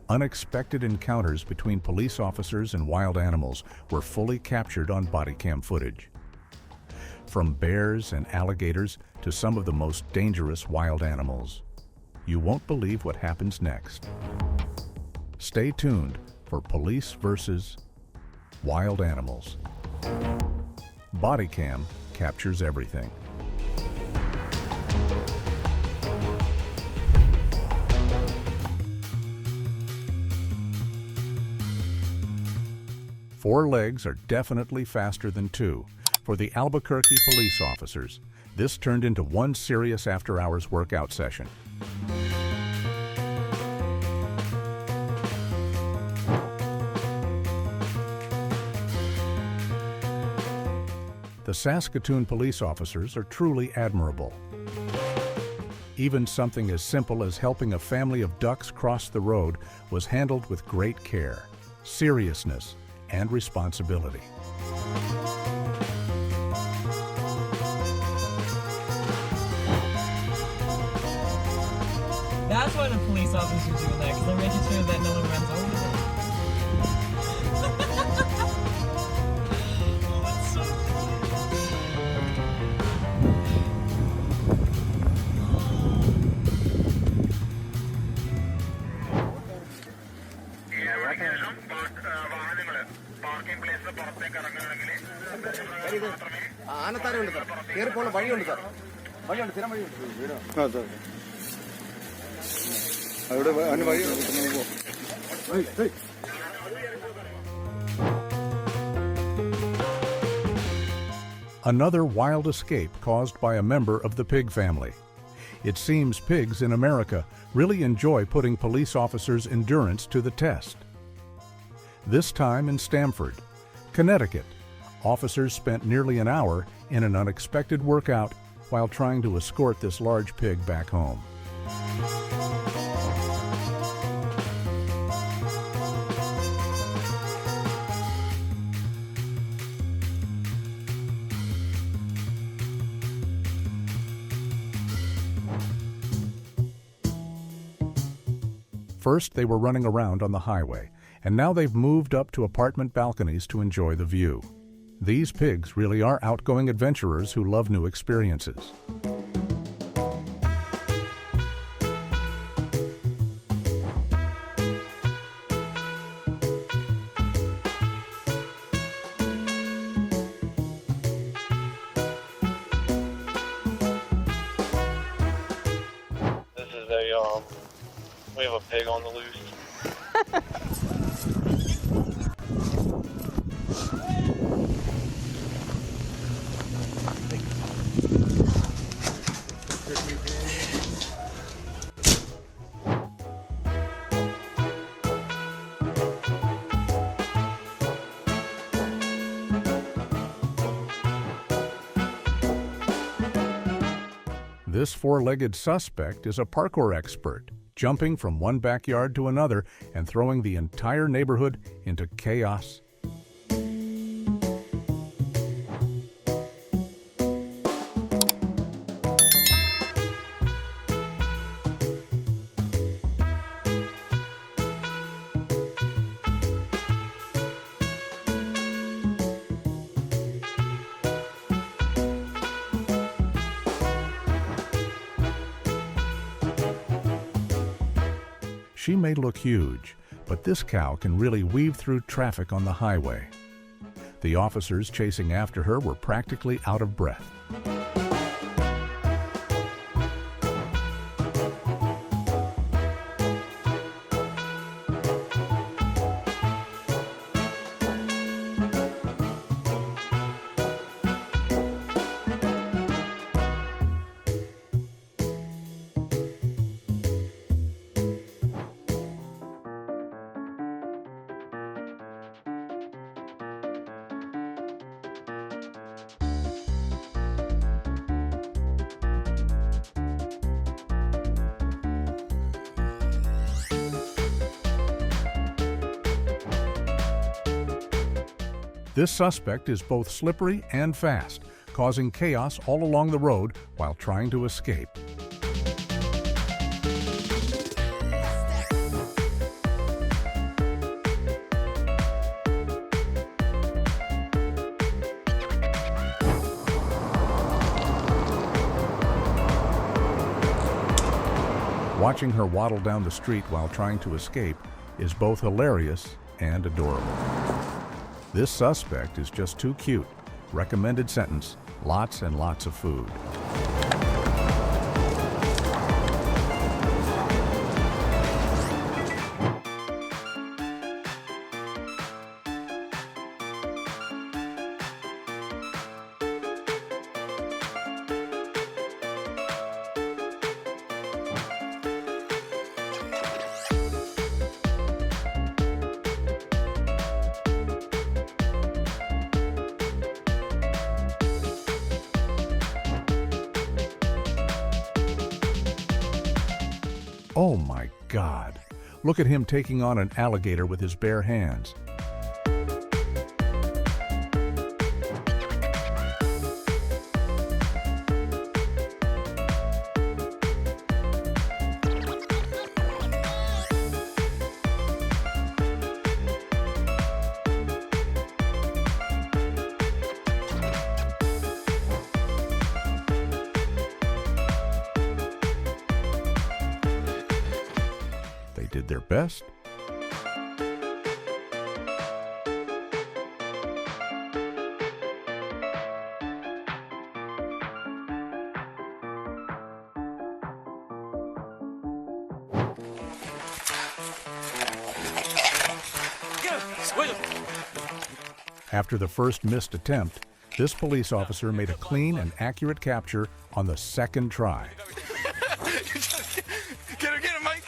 Unexpected encounters between police officers and wild animals were fully captured on Bodycam footage. From bears and alligators to some of the most dangerous wild animals. You won't believe what happens next. Stay tuned for Police versus Wild Animals. Bodycam captures everything. Four legs are definitely faster than two. For the Albuquerque police officers, this turned into one serious after-hours workout session. The Saskatoon police officers are truly admirable. Even something as simple as helping a family of ducks cross the road was handled with great care, seriousness, and responsibility. That's why the police officers are doing that, because they're making sure that no one runs over them. Oh, that's so Another wild escape caused by a member of the pig family. It seems pigs in America really enjoy putting police officers' endurance to the test. This time in Stamford, Connecticut, officers spent nearly an hour in an unexpected workout while trying to escort this large pig back home. First, they were running around on the highway, and now they've moved up to apartment balconies to enjoy the view. These pigs really are outgoing adventurers who love new experiences. We have a pig on the loose. This four-legged suspect is a parkour expert, jumping from one backyard to another and throwing the entire neighborhood into chaos. She may look huge, but this cow can really weave through traffic on the highway. The officers chasing after her were practically out of breath. This suspect is both slippery and fast, causing chaos all along the road while trying to escape. Watching her waddle down the street while trying to escape is both hilarious and adorable. This suspect is just too cute. Recommended sentence, lots and lots of food. Oh my God! Look at him taking on an alligator with his bare hands. They did their best. After the first missed attempt, this police officer made a clean and accurate capture on the second try. Get her, Mike!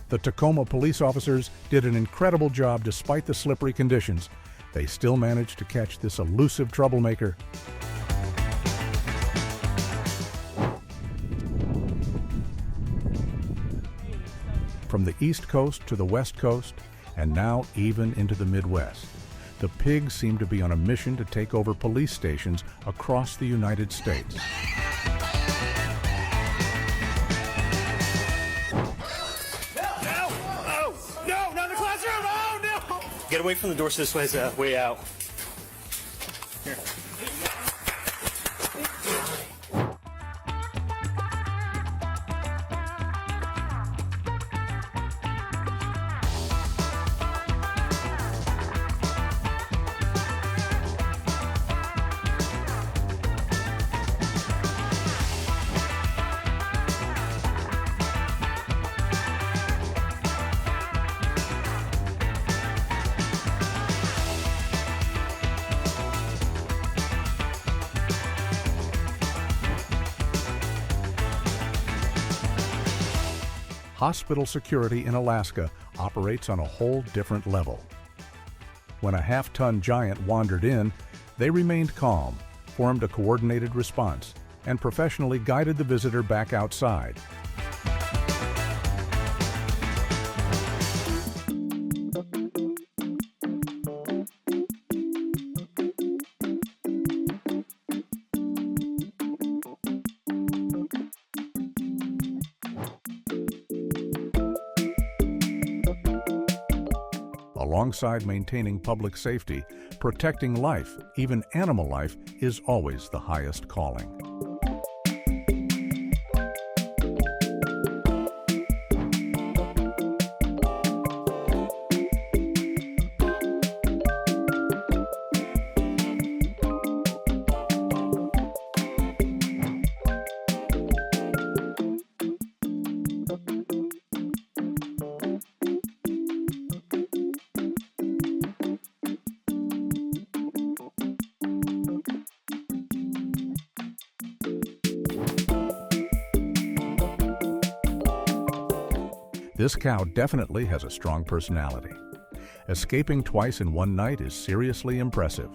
The Tacoma police officers did an incredible job despite the slippery conditions. They still managed to catch this elusive troublemaker. From the East Coast to the West Coast, and now even into the Midwest, the pigs seem to be on a mission to take over police stations across the United States. Get away from the door so this way's way out. Here. Hospital security in Alaska operates on a whole different level. When a half-ton giant wandered in, they remained calm, formed a coordinated response, and professionally guided the visitor back outside. Alongside maintaining public safety, protecting life, even animal life, is always the highest calling. This cow definitely has a strong personality. Escaping twice in one night is seriously impressive.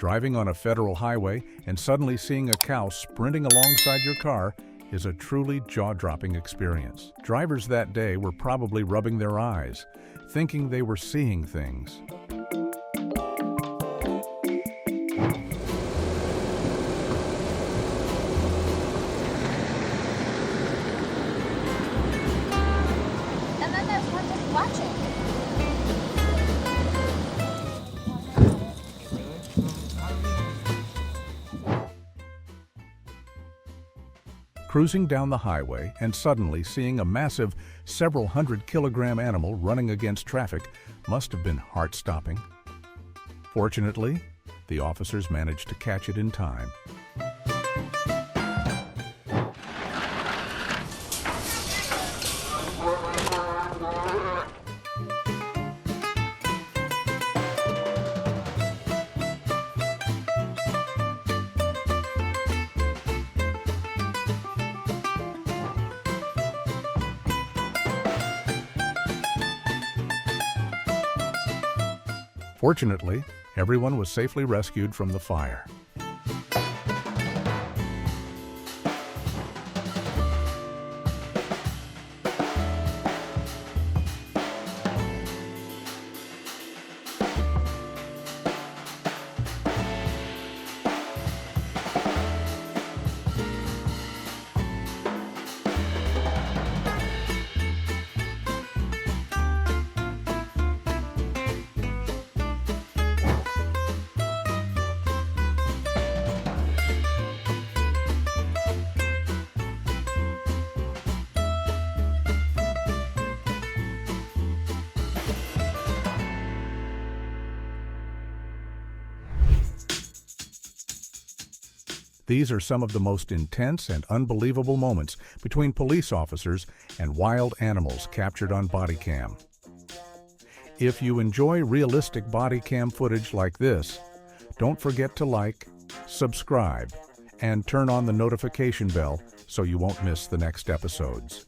Driving on a federal highway and suddenly seeing a cow sprinting alongside your car is a truly jaw-dropping experience. Drivers that day were probably rubbing their eyes, thinking they were seeing things. And then there's one just watching. Cruising down the highway and suddenly seeing a massive, several hundred-kilogram animal running against traffic must have been heart-stopping. Fortunately, the officers managed to catch it in time. Fortunately, everyone was safely rescued from the fire. These are some of the most intense and unbelievable moments between police officers and wild animals captured on Bodycam. If you enjoy realistic Bodycam footage like this, don't forget to like, subscribe, and turn on the notification bell so you won't miss the next episodes.